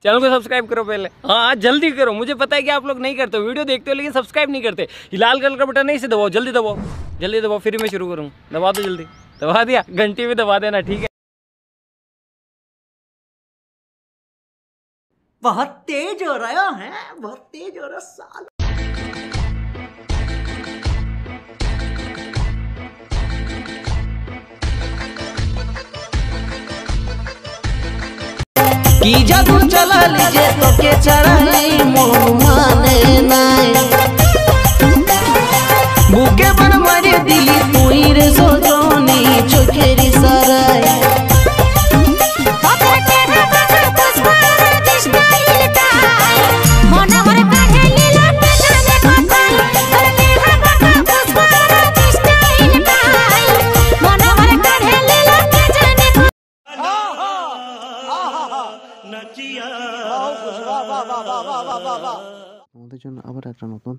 Channel को subscribe करो पहले। हाँ जल्दी करो, मुझे पता है कि आप लोग नहीं करते हो, वीडियो देखते हो लेकिन सब्सक्राइब नहीं करते। लाल कलर का बटन नहीं से दबाओ, जल्दी दबाओ, जल्दी दबाओ, फिर मैं शुरू करूँ। दबा दो जल्दी, दबा दिया, घंटी में दबा देना, ठीक है। बहुत तेज हो रहा है, बहुत तेज हो रहा साल। की जादू चला लीजे तो के चढ़ाई मोह माने नाय बुके बन मारे दिली तुई रे सोजोनी चोखेरी सराय আমাদের জন্য আবার একটা নতুন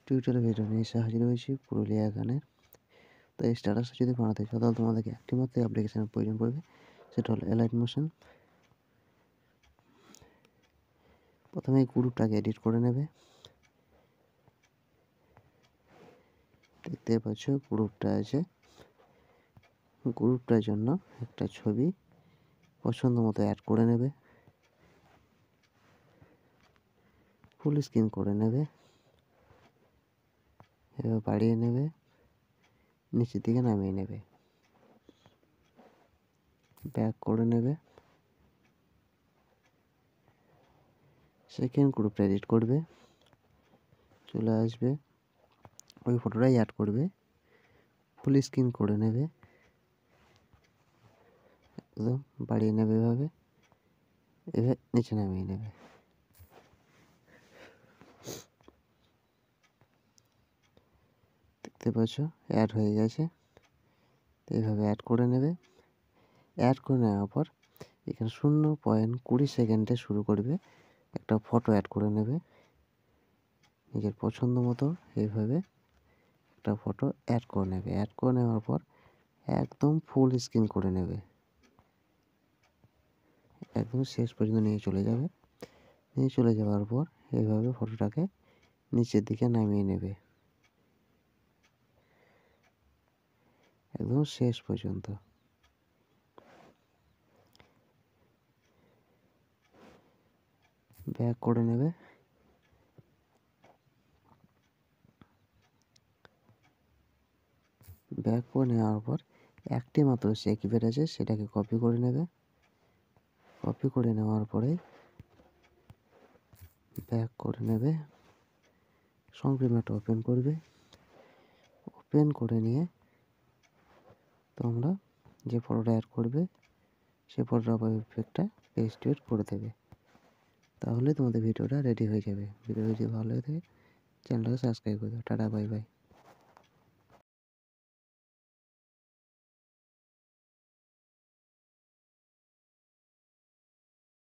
টিউটোরিয়াল ভিডিও নিয়ে এসে হাজির হয়েছি পুরুলিয়া গানের। তো এই স্ট্যাটাসটা যদি বানাতে চাও তাহলে তোমাদেরকে একটি মাত্র অ্যাপ্লিকেশনের প্রয়োজন পড়বে, সেটা হলো এলাইট মোশন। প্রথমে এই গ্রুপটাকে এডিট করে নেবে। দেখতে পাচ্ছ গ্রুপটা আছে, গ্রুপটার জন্য একটা ছবি পছন্দ মতো অ্যাড করে নেবে, ফুল স্ক্রিন করে নেবে, এবার বাড়িয়ে নেবে, নিচের দিকে নামিয়ে নেবে, ব্যাক করে নেবে। সেকেন্ড গ্রুপটা এডিট করবে, চলে আসবে, ওই ফটোটাই অ্যাড করবে, ফুল স্ক্রিন করে নেবে, একদম বাড়িয়ে নেবে, এভাবে এভাবে নিচে নামিয়ে নেবে। দেখতে পাচ্ছ অ্যাড হয়ে গেছে। এইভাবে অ্যাড করে নেবে। অ্যাড করে নেওয়ার পর এখানে 0.20 সেকেন্ডে শুরু করবে একটা ফটো অ্যাড করে নেবে নিজের পছন্দ মতো। এইভাবে একটা ফটো অ্যাড করে নেবে। অ্যাড করে নেওয়ার পর একদম ফুল স্ক্রিন করে নেবে, একদম শেষ পর্যন্ত নিয়ে চলে যাবে। নিয়ে চলে যাওয়ার পর এইভাবে ফটোটাকে নিচের দিকে নামিয়ে নেবে একদম শেষ পর্যন্ত। ব্যাক করে নেবে। ব্যাক করে নেওয়ার পর একটি মাত্র সেকিউর আছে, সেটাকে কপি করে নেবে। কপি করে নেওয়ার পরে ব্যাক করে নেবে, সংগ্রামটা ওপেন করবে। ওপেন করে নিয়ে তোমরা যে ফটোটা অ্যাড করবে সেই ফটোটা বা ইফেক্টটা পেস্ট করে দেবে, তাহলে তোমাদের ভিডিওটা রেডি হয়ে যাবে। ভিডিও যদি ভালো লাগে থাকে চ্যানেলটাকে সাবস্ক্রাইব করে দাও। Tata, bye bye.